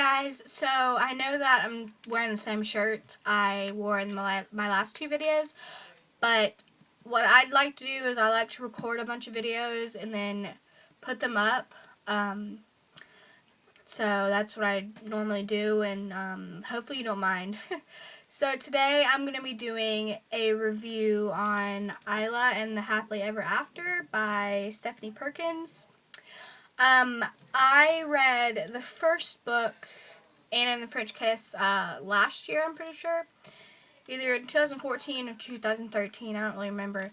guys, so I know that I'm wearing the same shirt I wore in my last two videos, but what I'd like to do is I like to record a bunch of videos and then put them up. So that's what I normally do, and hopefully you don't mind. So today I'm going to be doing a review on Isla and the Happily Ever After by Stephanie Perkins. I read the first book, Anna and the French Kiss, last year, I'm pretty sure. Either in 2014 or 2013, I don't really remember.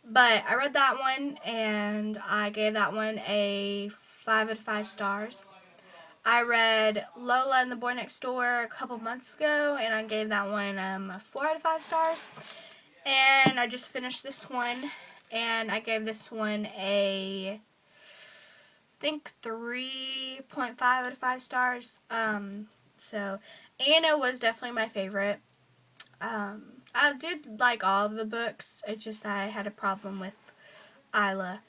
But I read that one, and I gave that one a 5 out of 5 stars. I read Lola and the Boy Next Door a couple months ago, and I gave that one a 4 out of 5 stars. And I just finished this one, and I gave this one a, I think, 3.5 out of 5 stars. So Anna was definitely my favorite. I did like all of the books. It's just I had a problem with Isla.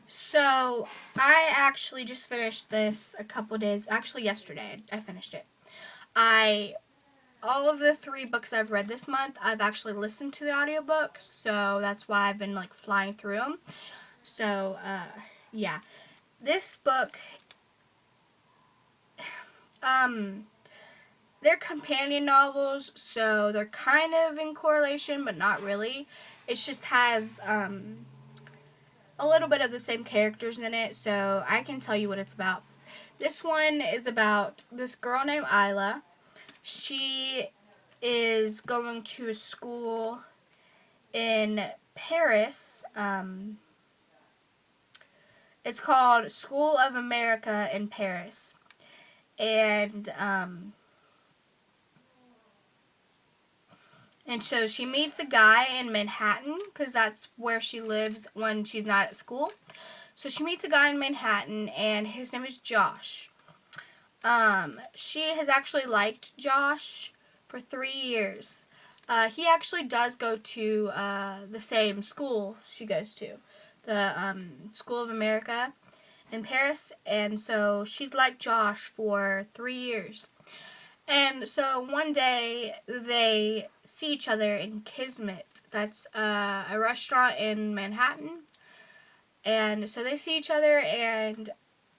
So I actually just finished this a couple days. Actually, yesterday I finished it. All of the 3 books I've read this month, I've actually listened to the audiobook, so that's why I've been like flying through them. So yeah, this book, they're companion novels, so they're kind of in correlation, but not really. It just has a little bit of the same characters in it, so I can tell you what it's about. This one is about this girl named Isla. She is going to a school in Paris. It's called School of America in Paris. And so she meets a guy in Manhattan, because that's where she lives when she's not at school. So she meets a guy in Manhattan, and his name is Josh. She has actually liked Josh for 3 years. He actually does go to the same school she goes to, the School of America in Paris, and so she's liked Josh for 3 years. And so one day they see each other in Kismet. That's a restaurant in Manhattan. And so they see each other, and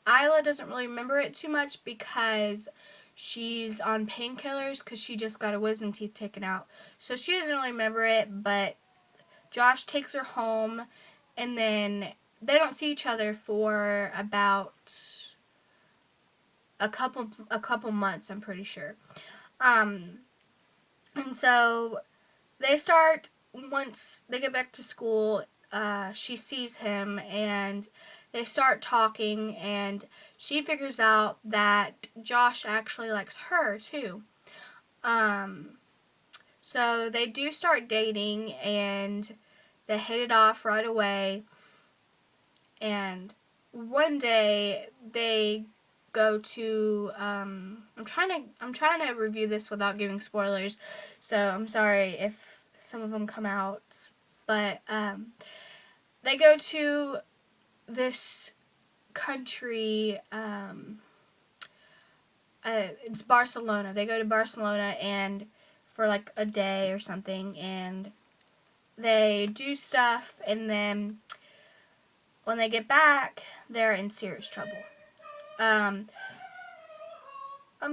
Isla doesn't really remember it too much because she's on painkillers because she just got her wisdom teeth taken out. So she doesn't really remember it, but Josh takes her home, and then they don't see each other for about a couple months, I'm pretty sure. And so they start, once they get back to school, she sees him, and they start talking, and she figures out that Josh actually likes her too. So they do start dating, and they hit it off right away. And one day they go to I'm trying to review this without giving spoilers, so I'm sorry if some of them come out, but they go to this country, it's Barcelona. They go to Barcelona and for like a day or something, and they do stuff, and then when they get back, they're in serious trouble. I'm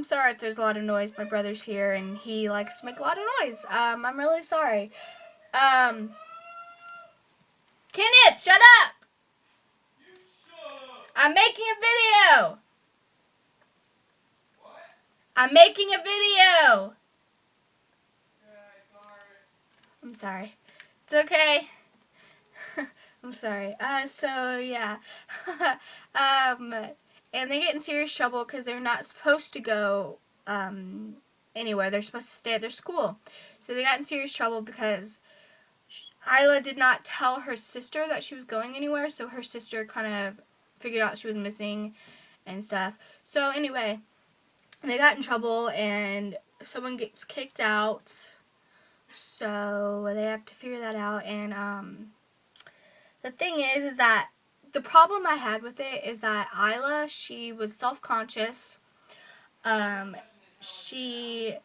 sorry if there's a lot of noise. My brother's here, and he likes to make a lot of noise. I'm really sorry. Kenneth, shut up! I'm making a video! What? I'm making a video! I'm sorry. It's okay. I'm sorry. So, yeah. And they get in serious trouble because they're not supposed to go anywhere. They're supposed to stay at their school. So they got in serious trouble because Isla did not tell her sister that she was going anywhere, so her sister kind of figured out she was missing and stuff. So anyway, they got in trouble, and someone gets kicked out, so they have to figure that out. And the thing is that the problem I had with it is that Isla, she was self-conscious. She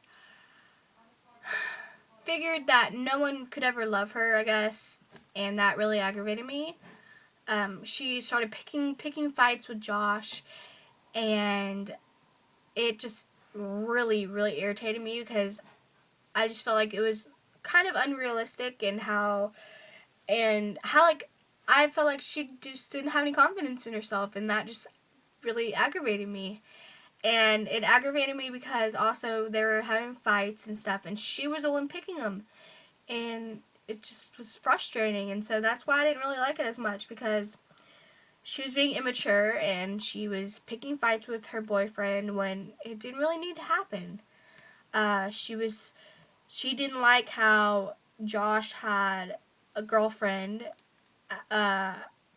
figured that no one could ever love her, I guess, and that really aggravated me. She started picking fights with Josh, and it just really irritated me because I just felt like it was kind of unrealistic and how like I felt like she just didn't have any confidence in herself, and that just really aggravated me. And it aggravated me because also they were having fights and stuff, and she was the one picking them, and it just was frustrating. And so that's why I didn't really like it as much, because she was being immature and she was picking fights with her boyfriend when it didn't really need to happen. She didn't like how Josh had a girlfriend. Uh,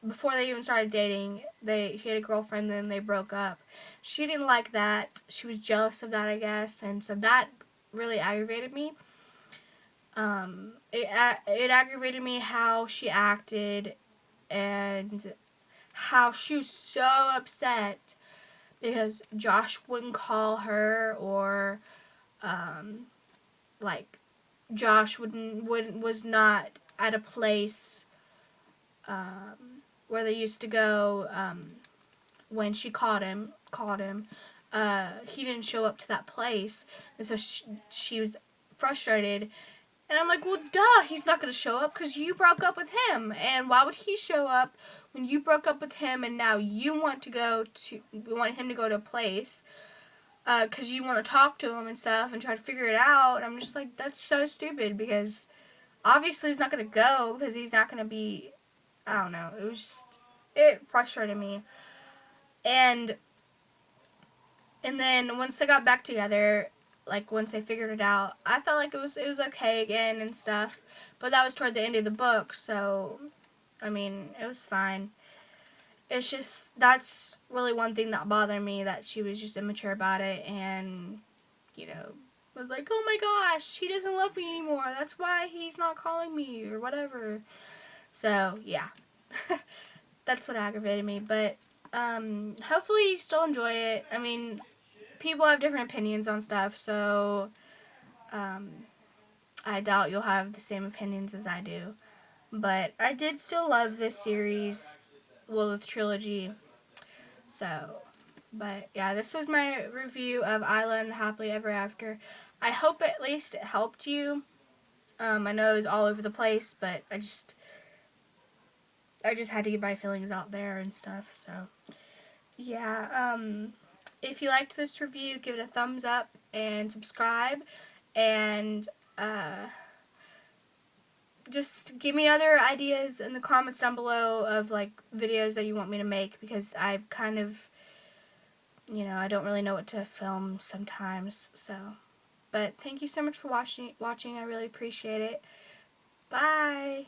Before they even started dating, he had a girlfriend, then they broke up. She didn't like that. She was jealous of that, I guess, and so that really aggravated me. It aggravated me how she acted, and how she was so upset because Josh wouldn't call her, or like Josh was not at a place where they used to go when she called him. He didn't show up to that place, and so she was frustrated. And I'm like, well, duh, he's not going to show up because you broke up with him. And why would he show up when you broke up with him and now you want him to go to a place because you want to talk to him and stuff and try to figure it out. And I'm just like, that's so stupid, because obviously he's not going to go because he's not going to be, I don't know. It frustrated me. And then once they got back together, like once they figured it out, I felt like it was okay again and stuff. But that was toward the end of the book, so I mean, it was fine. It's just, that's really one thing that bothered me, that she was just immature about it, and was like, oh my gosh, he doesn't love me anymore, that's why he's not calling me or whatever. So yeah. That's what aggravated me. But hopefully you still enjoy it. I mean, people have different opinions on stuff, so I doubt you'll have the same opinions as I do. But I did still love this series, well, the trilogy. So, but yeah, this was my review of Isla and the Happily Ever After. I hope at least it helped you. I know it was all over the place, but I just had to get my feelings out there and stuff. So yeah, if you liked this review, give it a thumbs up and subscribe, and just give me other ideas in the comments down below of like videos that you want me to make, because I've kind of, I don't really know what to film sometimes. So, but thank you so much for watching. I really appreciate it. Bye.